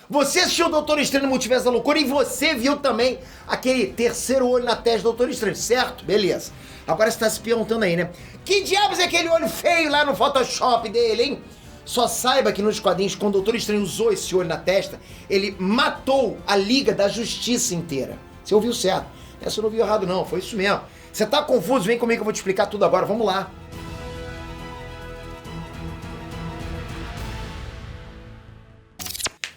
Você assistiu o Doutor Estranho no Multiverso da Loucura e você viu também aquele terceiro olho na testa do Doutor Estranho, certo? Beleza. Agora você tá se perguntando aí, né? Que diabos é aquele olho feio lá no Photoshop dele, hein? Só saiba que nos quadrinhos, quando o Doutor Estranho usou esse olho na testa, ele matou a Liga da Justiça inteira. Você ouviu certo. Você não ouviu errado não, foi isso mesmo. Você tá confuso? Vem comigo que eu vou te explicar tudo agora, vamos lá.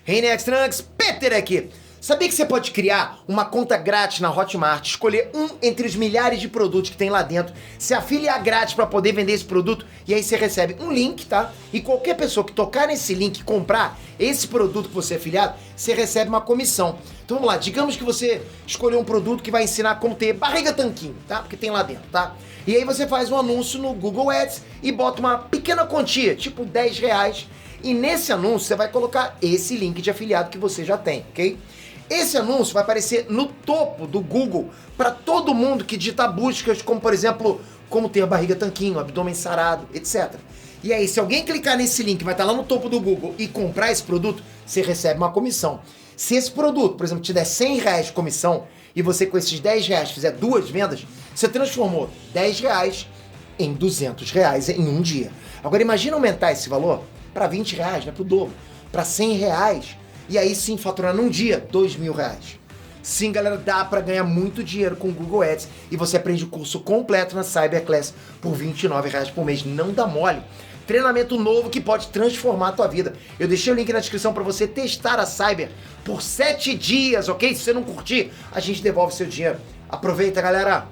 Hey Next Trunks, Peter aqui. Sabia que você pode criar uma conta grátis na Hotmart, escolher um entre os milhares de produtos que tem lá dentro, se afiliar grátis para poder vender esse produto e aí você recebe um link, tá? E qualquer pessoa que tocar nesse link e comprar esse produto que você é afiliado, você recebe uma comissão. Então vamos lá, digamos que você escolheu um produto que vai ensinar como ter barriga tanquinho, tá? Porque tem lá dentro, tá? E aí você faz um anúncio no Google Ads e bota uma pequena quantia, tipo R$10, e nesse anúncio você vai colocar esse link de afiliado que você já tem, ok? Esse anúncio vai aparecer no topo do Google para todo mundo que digitar buscas como, por exemplo, como ter a barriga tanquinho, abdômen sarado, etc. E aí, se alguém clicar nesse link, vai estar lá no topo do Google e comprar esse produto, você recebe uma comissão. Se esse produto, por exemplo, te der R$100 de comissão e você com esses R$10 fizer 2 vendas, você transformou R$10 em R$200 em um dia. Agora imagina aumentar esse valor para R$20, né, para o dobro, para R$100, e aí sim faturar num dia R$2.000. Sim, galera, dá para ganhar muito dinheiro com o Google Ads e você aprende o curso completo na Cyberclass por R$29 por mês. Não dá mole. Treinamento novo que pode transformar a tua vida. Eu deixei o link na descrição para você testar a Cyber por 7 dias, ok? Se você não curtir, a gente devolve seu dinheiro. Aproveita, galera!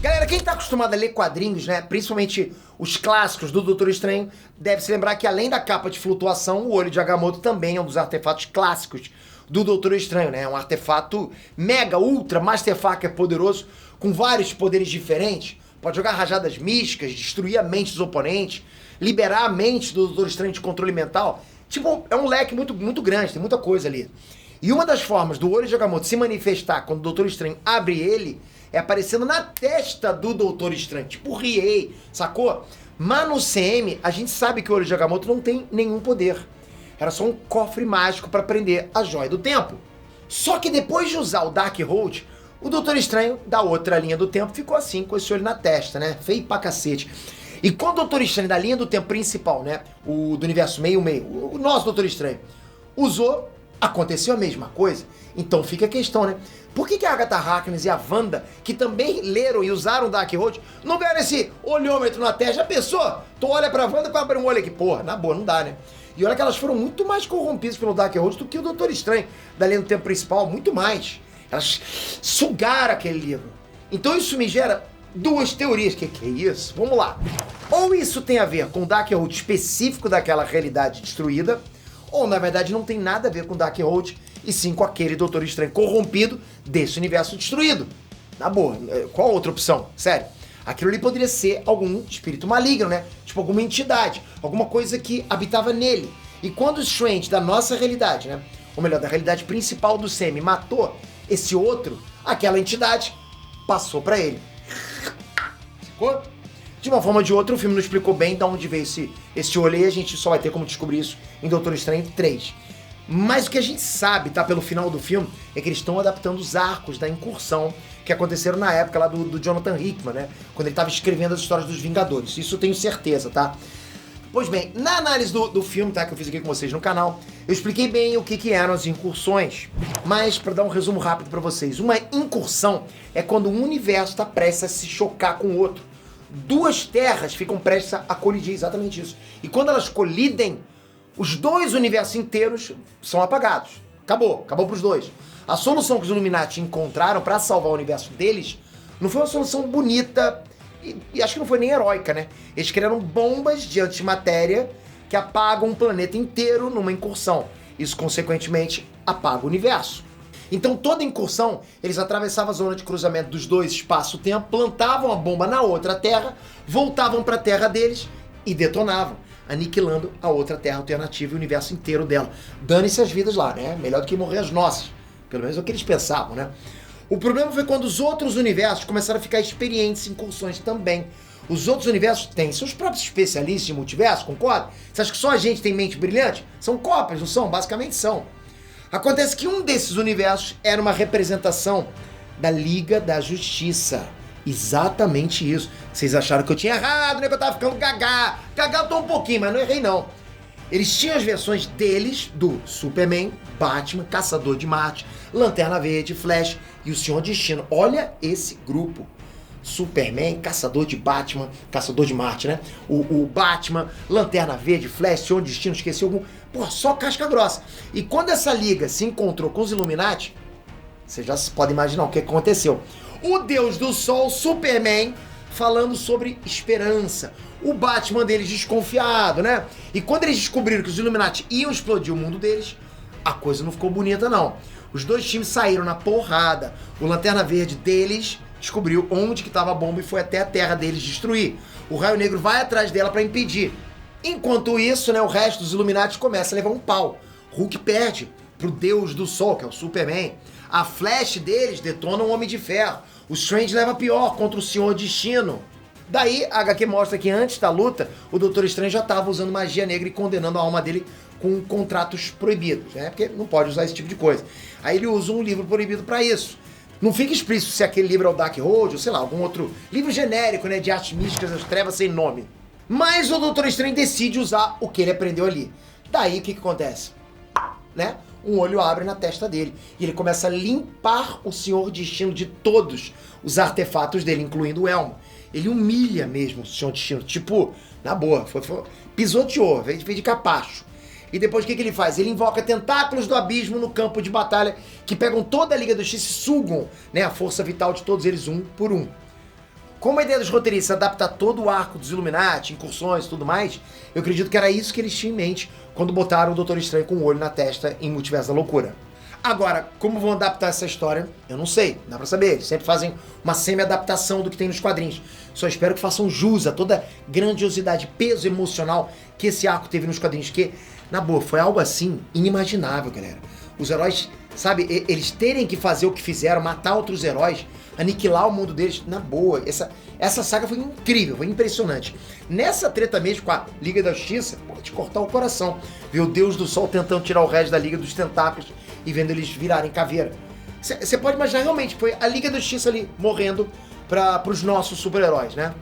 Galera, quem tá acostumado a ler quadrinhos, né, principalmente os clássicos do Doutor Estranho, deve se lembrar que além da capa de flutuação, o olho de Agamotto também é um dos artefatos clássicos do Doutor Estranho, né? É um artefato mega, ultra, masterfucker poderoso, com vários poderes diferentes. Pode jogar rajadas místicas, destruir a mente dos oponentes, liberar a mente do Doutor Estranho de controle mental. Tipo, é um leque muito, muito grande, tem muita coisa ali. E uma das formas do olho de Agamotto se manifestar quando o Doutor Estranho abre ele é aparecendo na testa do Doutor Estranho, tipo Riei, sacou? Mas no CM, a gente sabe que o olho de Agamotto não tem nenhum poder. Era só um cofre mágico para prender a Joia do Tempo. Só que depois de usar o Darkhold, o Doutor Estranho, da outra linha do tempo, ficou assim, com esse olho na testa, né? Feio pra cacete. E quando o Doutor Estranho da linha do tempo principal, né? O do universo meio-meio, o nosso Doutor Estranho, usou, aconteceu a mesma coisa. Então fica a questão, né? Por que a Agatha Harkness e a Wanda, que também leram e usaram o Darkhold, não ganharam esse olhômetro na testa? Já pensou? Tu olha pra Wanda pra abrir um olho aqui. Porra, na boa, não dá, né? E olha que elas foram muito mais corrompidas pelo Darkhold do que o Doutor Estranho da linha do tempo principal, muito mais. Elas sugaram aquele livro. Então isso me gera duas teorias. Que é isso? Vamos lá. Ou isso tem a ver com o Darkhold específico daquela realidade destruída, ou na verdade não tem nada a ver com o Darkhold, e sim com aquele Doutor Estranho corrompido desse universo destruído. Na boa, qual a outra opção? Sério. Aquilo ali poderia ser algum espírito maligno, né? Tipo alguma entidade, alguma coisa que habitava nele. E quando o Strange da nossa realidade, né? Ou melhor, da realidade principal do Semi, matou esse outro, aquela entidade passou pra ele. Ficou? De uma forma ou de outra, o filme não explicou bem de onde veio esse olho e a gente só vai ter como descobrir isso em Doutor Estranho 3. Mas o que a gente sabe, tá, pelo final do filme, é que eles estão adaptando os arcos da incursão que aconteceram na época lá do Jonathan Hickman, né? Quando ele estava escrevendo as histórias dos Vingadores. Isso eu tenho certeza, tá? Pois bem, na análise do filme, tá, que eu fiz aqui com vocês no canal, eu expliquei bem o que eram as incursões. Mas, para dar um resumo rápido para vocês, uma incursão é quando um universo está prestes a se chocar com o outro. Duas terras ficam prestes a colidir, exatamente isso. E quando elas colidem, os dois universos inteiros são apagados. Acabou pros dois. A solução que os Illuminati encontraram para salvar o universo deles não foi uma solução bonita e acho que não foi nem heróica, né? Eles criaram bombas de antimatéria que apagam um planeta inteiro numa incursão. Isso, consequentemente, apaga o universo. Então, toda incursão, eles atravessavam a zona de cruzamento dos dois espaço-tempo, plantavam a bomba na outra terra, voltavam para a terra deles e detonavam, aniquilando a outra terra alternativa e o universo inteiro dela. Dane-se as vidas lá, né? Melhor do que morrer as nossas. Pelo menos é o que eles pensavam, né? O problema foi quando os outros universos começaram a ficar experientes em incursões também. Os outros universos têm seus próprios especialistas em multiverso, concorda? Você acha que só a gente tem mente brilhante? São cópias, não são? Basicamente são. Acontece que um desses universos era uma representação da Liga da Justiça. Exatamente isso. Vocês acharam que eu tinha errado, né? Que eu tava ficando gagá. Gagá eu tô um pouquinho, mas não errei não. Eles tinham as versões deles do Superman, Batman, Caçador de Marte, Lanterna Verde, Flash e o Senhor Destino. Olha esse grupo. Superman, Caçador de Batman, Caçador de Marte, né? O Batman, Lanterna Verde, Flash, Senhor Destino, esqueci algum. Pô, só casca grossa. E quando essa liga se encontrou com os Illuminati, você já pode imaginar o que aconteceu. O Deus do Sol, Superman, falando sobre esperança. O Batman deles desconfiado, né? E quando eles descobriram que os Illuminati iam explodir o mundo deles, a coisa não ficou bonita, não. Os dois times saíram na porrada. O Lanterna Verde deles descobriu onde que estava a bomba e foi até a terra deles destruir. O Raio Negro vai atrás dela para impedir. Enquanto isso, né, o resto dos Illuminati começa a levar um pau. Hulk perde pro Deus do Sol, que é o Superman. A Flash deles detona um Homem de Ferro. O Strange leva pior contra o Senhor Destino. Daí, a HQ mostra que antes da luta, o Doutor Estranho já estava usando magia negra e condenando a alma dele com contratos proibidos, né? Porque não pode usar esse tipo de coisa. Aí ele usa um livro proibido para isso. Não fica explícito se aquele livro é o Dark Road ou sei lá, algum outro livro genérico, né, de artes místicas das trevas sem nome. Mas o Doutor Estranho decide usar o que ele aprendeu ali. Daí o que acontece? Né? Um olho abre na testa dele e ele começa a limpar o Senhor Destino de todos os artefatos dele, incluindo o elmo. Ele humilha mesmo o Senhor Destino, tipo, na boa, pisoteou, veio de capacho. E depois o que ele faz? Ele invoca tentáculos do abismo no campo de batalha que pegam toda a Liga da Justiça e sugam, né, a força vital de todos eles um por um. Como a ideia dos roteiristas adaptar todo o arco dos Illuminati, incursões e tudo mais, eu acredito que era isso que eles tinham em mente quando botaram o Doutor Estranho com o olho na testa em Multiverso da Loucura. Agora, como vão adaptar essa história, eu não sei, dá pra saber. Eles sempre fazem uma semi-adaptação do que tem nos quadrinhos. Só espero que façam jus a toda a grandiosidade, peso emocional que esse arco teve nos quadrinhos, que, na boa, foi algo assim inimaginável, galera. Os heróis, sabe, eles terem que fazer o que fizeram, matar outros heróis, aniquilar o mundo deles, na boa. Essa saga foi incrível, foi impressionante. Nessa treta mesmo com a Liga da Justiça, pode cortar o coração. Ver o Deus do Sol tentando tirar o resto da Liga dos Tentáculos e vendo eles virarem caveira. Você pode imaginar realmente, foi a Liga da Justiça ali morrendo para os nossos super-heróis, né?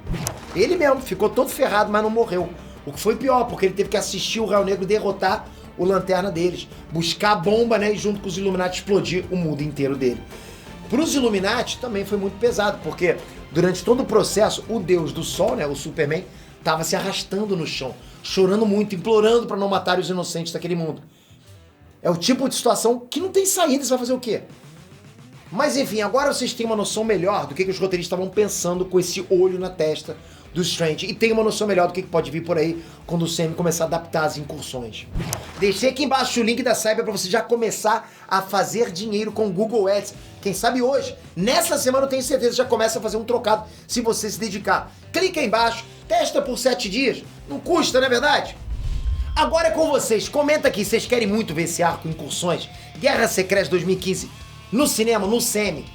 Ele mesmo ficou todo ferrado, mas não morreu. O que foi pior, porque ele teve que assistir o Raio Negro derrotar o Lanterna deles, buscar a bomba, né, e junto com os Illuminati explodir o mundo inteiro dele. Para os Illuminati também foi muito pesado, porque durante todo o processo, o Deus do Sol, né, o Superman, estava se arrastando no chão, chorando muito, implorando para não matar os inocentes daquele mundo. É o tipo de situação que não tem saída, você vai fazer o quê? Mas enfim, agora vocês têm uma noção melhor do que os roteiristas estavam pensando com esse olho na testa do Strange. E tem uma noção melhor do que pode vir por aí quando o Sam começar a adaptar as incursões. Deixei aqui embaixo o link da Cyber para você já começar a fazer dinheiro com Google Ads. Quem sabe hoje, nessa semana eu tenho certeza, já começa a fazer um trocado se você se dedicar. Clica aí embaixo, testa por 7 dias, não custa, não é verdade? Agora é com vocês, comenta aqui, vocês querem muito ver esse arco Incursões, Guerra Secreta 2015, no cinema, no semi?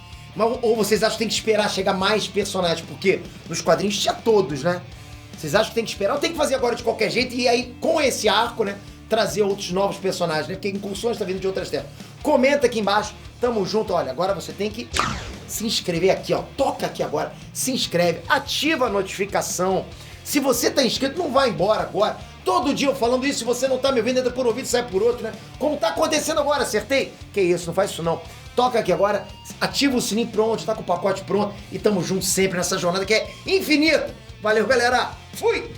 Ou vocês acham que tem que esperar chegar mais personagens? Porque nos quadrinhos tinha todos, né? Vocês acham que tem que esperar ou tem que fazer agora de qualquer jeito e aí, com esse arco, né, trazer outros novos personagens, né? Porque Incursões tá vindo de outras terras. Comenta aqui embaixo, tamo junto. Olha, agora você tem que se inscrever aqui, ó. Toca aqui agora, se inscreve, ativa a notificação. Se você tá inscrito, não vai embora agora. Todo dia eu falando isso, se você não tá me ouvindo, entra por um ouvido e sai por outro, né? Como tá acontecendo agora, acertei? Que isso, não faz isso não. Toca aqui agora, ativa o sininho pronto, tá com o pacote pronto e tamo junto sempre nessa jornada que é infinita. Valeu, galera. Fui!